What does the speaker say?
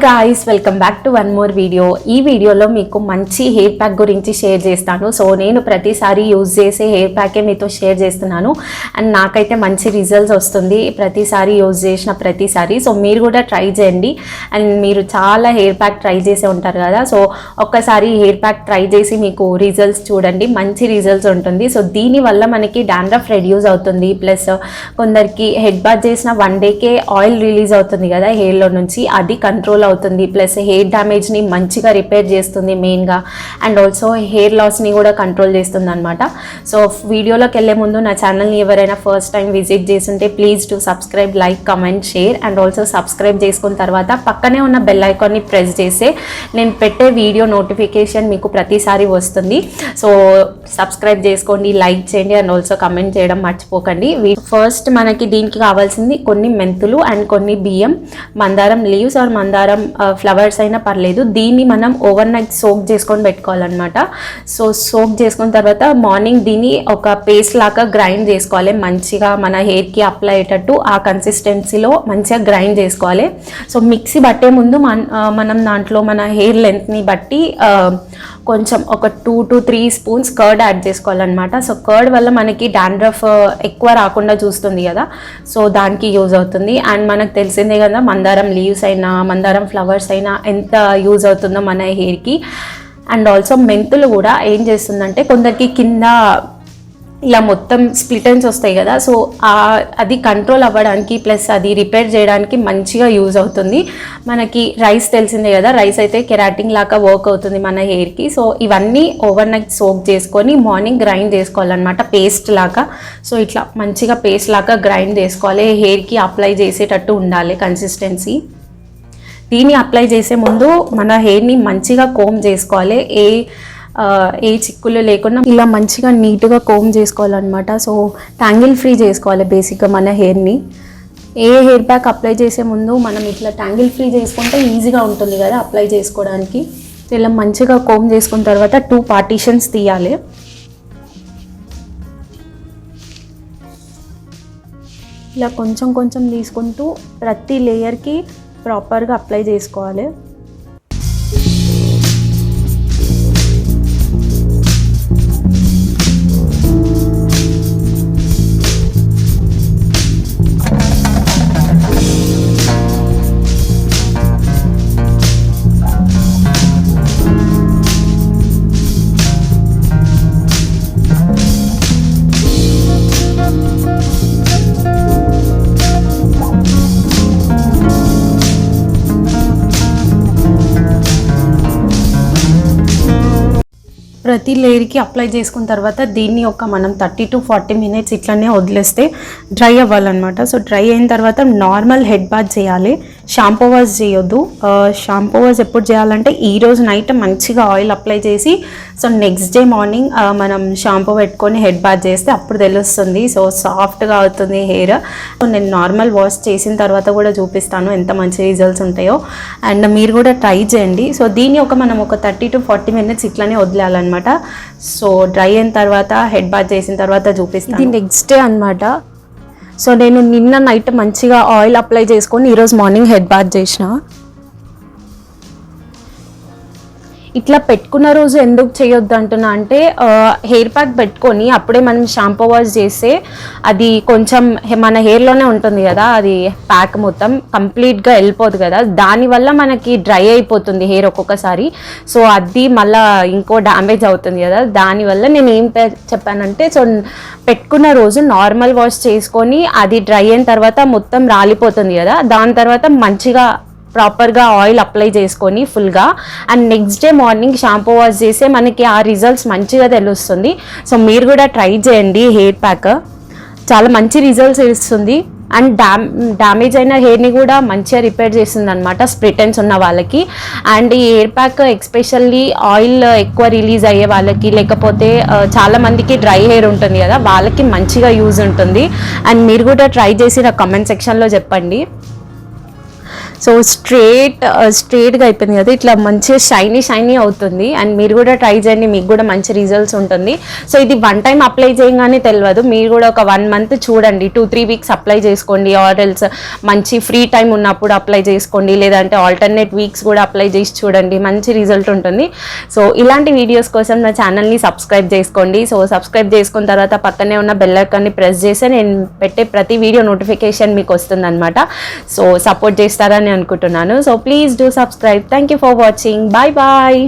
Guys, welcome back to one more video. ఈ వీడియోలో మీకు మంచి హెయిర్ ప్యాక్ గురించి షేర్ చేస్తాను. సో నేను ప్రతిసారి యూజ్ చేసే హెయిర్ ప్యాకే మీతో షేర్ చేస్తున్నాను అండ్ నాకైతే మంచి రిజల్ట్స్ వస్తుంది ప్రతిసారి యూజ్ చేసిన ప్రతిసారి. సో మీరు కూడా ట్రై చేయండి. అండ్ మీరు చాలా హెయిర్ ప్యాక్ ట్రై చేసే ఉంటారు కదా, సో ఒక్కసారి హెయిర్ ప్యాక్ ట్రై చేసి మీకు రిజల్ట్స్ చూడండి, మంచి రిజల్ట్స్ ఉంటుంది. సో దీనివల్ల మనకి డాండ్రఫ్ రెడ్యూస్ అవుతుంది, ప్లస్ కొందరికి హెడ్ బాత్ చేసిన 1 డేకే ఆయిల్ రిలీజ్ అవుతుంది కదా హెయిర్లో నుంచి, అది కంట్రోల్ అవుతుంది. ప్లస్ హెయిర్ డ్యామేజ్ని మంచిగా రిపేర్ చేస్తుంది మెయిన్గా, అండ్ ఆల్సో హెయిర్ లాస్ని కూడా కంట్రోల్ చేస్తుంది అనమాట. సో వీడియోలోకి వెళ్ళే ముందు నా ఛానల్ని ఎవరైనా ఫస్ట్ టైం విజిట్ చేస్తుంటే please to subscribe, like, comment, share. And also subscribe చేసుకున్న తర్వాత పక్కనే ఉన్న బెల్ ఐకాన్ని ప్రెస్ చేస్తే నేను పెట్టే వీడియో నోటిఫికేషన్ మీకు ప్రతిసారి వస్తుంది. సో సబ్స్క్రైబ్ చేసుకోండి, లైక్ చేయండి, అండ్ ఆల్సో కమెంట్ చేయడం మర్చిపోకండి. ఫస్ట్ మనకి దీనికి కావాల్సింది కొన్ని మెంతులు అండ్ కొన్ని బియ్యం, మందారం లీవ్స్ ఆర్ మందారం ఫ్లవర్స్ అయినా పర్లేదు. దీన్ని మనం ఓవర్ నైట్ సోక్ చేసుకొని పెట్టుకోవాలన్నమాట. సో సోక్ చేసుకున్న తర్వాత మార్నింగ్ దీన్ని ఒక పేస్ట్ లాగా గ్రైండ్ చేసుకోవాలి. మంచిగా మన హెయిర్కి అప్లై అయ్యేటట్టు ఆ కన్సిస్టెన్సీలో మంచిగా గ్రైండ్ చేసుకోవాలి. సో మిక్సీ పట్టే ముందు మనం దాంట్లో మన హెయిర్ లెంత్ని బట్టి కొంచెం ఒక 2 to 3 స్పూన్స్ కర్డ్ యాడ్ చేసుకోవాలన్నమాట. సో కర్డ్ వల్ల మనకి డాండ్రఫ్ ఎక్కువ రాకుండా చూస్తుంది కదా, సో దానికి యూజ్ అవుతుంది. అండ్ మనకు తెలిసిందే కదా మందారం లీవ్స్ అయినా మందారం ఫ్లవర్స్ అయినా ఎంత యూజ్ అవుతుందో మన హెయిర్కి. అండ్ ఆల్సో మెంతులు కూడా ఏం చేస్తుందంటే కొందరికి కింద ఇలా మొత్తం స్ప్లిటన్స్ వస్తాయి కదా, సో అది కంట్రోల్ అవ్వడానికి ప్లస్ అది రిపేర్ చేయడానికి మంచిగా యూజ్ అవుతుంది. మనకి రైస్ తెలిసిందే కదా, రైస్ అయితే కెరాటిన్ లాగా వర్క్ అవుతుంది మన హెయిర్కి. సో ఇవన్నీ ఓవర్ నైట్ సోక్ చేసుకొని మార్నింగ్ గ్రైండ్ చేసుకోవాలన్నమాట పేస్ట్ లాగా. సో ఇట్లా మంచిగా పేస్ట్ లాగా గ్రైండ్ చేసుకోవాలి, హెయిర్కి అప్లై చేసేటట్టు ఉండాలి కన్సిస్టెన్సీ. దీన్ని అప్లై చేసే ముందు మన హెయిర్ని మంచిగా కోమ్ చేసుకోవాలి, ఏ చిక్కులు లేకుండా ఇలా మంచిగా నీట్గా కోమ్ చేసుకోవాలన్నమాట. సో ట్యాంగిల్ ఫ్రీ చేసుకోవాలి బేసిక్గా మన హెయిర్ని. ఏ హెయిర్ ప్యాక్ అప్లై చేసే ముందు మనం ఇట్లా ట్యాంగిల్ ఫ్రీ చేసుకుంటే ఈజీగా ఉంటుంది కదా అప్లై చేసుకోవడానికి. ఇలా మంచిగా కోమ్ చేసుకున్న తర్వాత 2 పార్టీషన్స్ తీయాలి. ఇలా కొంచెం కొంచెం తీసుకుంటూ ప్రతి లేయర్కి ప్రాపర్గా అప్లై చేసుకోవాలి. ప్రతి లేయర్కి అప్లై చేసుకున్న తర్వాత దీన్ని మనం 30 to 40 మినిట్స్ ఇట్లనే వదిలేస్తే డ్రై అవ్వాలన్నమాట. సో డ్రై అయిన తర్వాత నార్మల్ హెడ్ బాత్ చేయాలి, షాంపూ వాష్ చేయొద్దు. షాంపూ వాష్ ఎప్పుడు చేయాలంటే ఈరోజు నైట్ మంచిగా ఆయిల్ అప్లై చేసి సో నెక్స్ట్ డే మార్నింగ్ మనం షాంపూ పెట్టుకొని హెడ్ బాత్ చేస్తే అప్పుడు తెలుస్తుంది. సో సాఫ్ట్గా అవుతుంది హెయిర్. సో నేను నార్మల్ వాష్ చేసిన తర్వాత కూడా చూపిస్తాను ఎంత మంచి రిజల్ట్స్ ఉంటాయో, అండ్ మీరు కూడా ట్రై చేయండి. సో దీన్ని మనం ఒక 30 to 40 మినిట్స్ ఇట్లానే వదిలేయాలన్నమాట. సో డ్రై అయిన తర్వాత హెడ్ బాత్ చేసిన తర్వాత చూపిస్తాను. ఇది నెక్స్ట్ డే అనమాట. సో నేను నిన్న నైట్ మంచిగా ఆయిల్ అప్లై చేసుకొని ఈరోజు మార్నింగ్ హెడ్ బాత్ చేసిన. ఇట్లా పెట్టుకున్న రోజు ఎందుకు చేయొద్దు అంటున్నా అంటే హెయిర్ ప్యాక్ పెట్టుకొని అప్పుడే మనం షాంపూ వాష్ చేస్తే అది కొంచెం మన హెయిర్లోనే ఉంటుంది కదా, అది ప్యాక్ మొత్తం కంప్లీట్గా వెళ్ళిపోదు కదా, దానివల్ల మనకి డ్రై అయిపోతుంది హెయిర్ ఒక్కొక్కసారి. సో అది మళ్ళీ ఇంకో డ్యామేజ్ అవుతుంది కదా, దానివల్ల నేను ఏం చెప్పానంటే సో పెట్టుకున్న రోజు నార్మల్ వాష్ చేసుకొని అది డ్రై అయిన తర్వాత మొత్తం రాలిపోతుంది కదా, దాని తర్వాత మంచిగా ప్రాపర్గా ఆయిల్ అప్లై చేసుకొని ఫుల్గా and next day morning shampoo wash చేస్తే మనకి ఆ రిజల్ట్స్ మంచిగా తెలుస్తుంది. సో మీరు కూడా ట్రై చేయండి, హెయిర్ ప్యాక్ చాలా మంచి రిజల్ట్స్ ఇస్తుంది. అండ్ డ్యామేజ్ అయిన హెయిర్ని కూడా మంచిగా రిపేర్ చేస్తుంది అనమాట స్ప్లిటన్స్ ఉన్న వాళ్ళకి. అండ్ ఈ హెయిర్ ప్యాక్ ఎస్పెషల్లీ ఆయిల్ ఎక్కువ రిలీజ్ అయ్యే వాళ్ళకి, లేకపోతే చాలా మందికి డ్రై హెయిర్ ఉంటుంది కదా, వాళ్ళకి మంచిగా యూజ్ ఉంటుంది. అండ్ మీరు కూడా ట్రై చేసి నా కమెంట్ సెక్షన్లో చెప్పండి. సో స్ట్రేట్గా అయిపోయింది కదా, ఇట్లా మంచిగా షైనీ అవుతుంది. అండ్ మీరు కూడా ట్రై చేయండి, మీకు కూడా మంచి రిజల్ట్స్ ఉంటుంది. సో ఇది 1 టైం అప్లై చేయగానే తెలియదు, మీరు కూడా ఒక 1 మంత్ చూడండి, 2-3 వీక్స్ అప్లై చేసుకోండి, ఆర్ ఎల్స్ మంచి ఫ్రీ టైం ఉన్నప్పుడు అప్లై చేసుకోండి, లేదంటే ఆల్టర్నేట్ వీక్స్ కూడా అప్లై చేసి చూడండి, మంచి రిజల్ట్ ఉంటుంది. సో ఇలాంటి వీడియోస్ కోసం నా ఛానల్ని సబ్స్క్రైబ్ చేసుకోండి. సో సబ్స్క్రైబ్ చేసుకున్న తర్వాత పక్కనే ఉన్న బెల్ ఐకాన్ని ప్రెస్ చేస్తే నేను పెట్టే ప్రతి వీడియో నోటిఫికేషన్ మీకు వస్తుందన్నమాట. సో సపోర్ట్ చేస్తారని అనుకుంటున్నాను. So please do subscribe. Thank you for watching. Bye bye.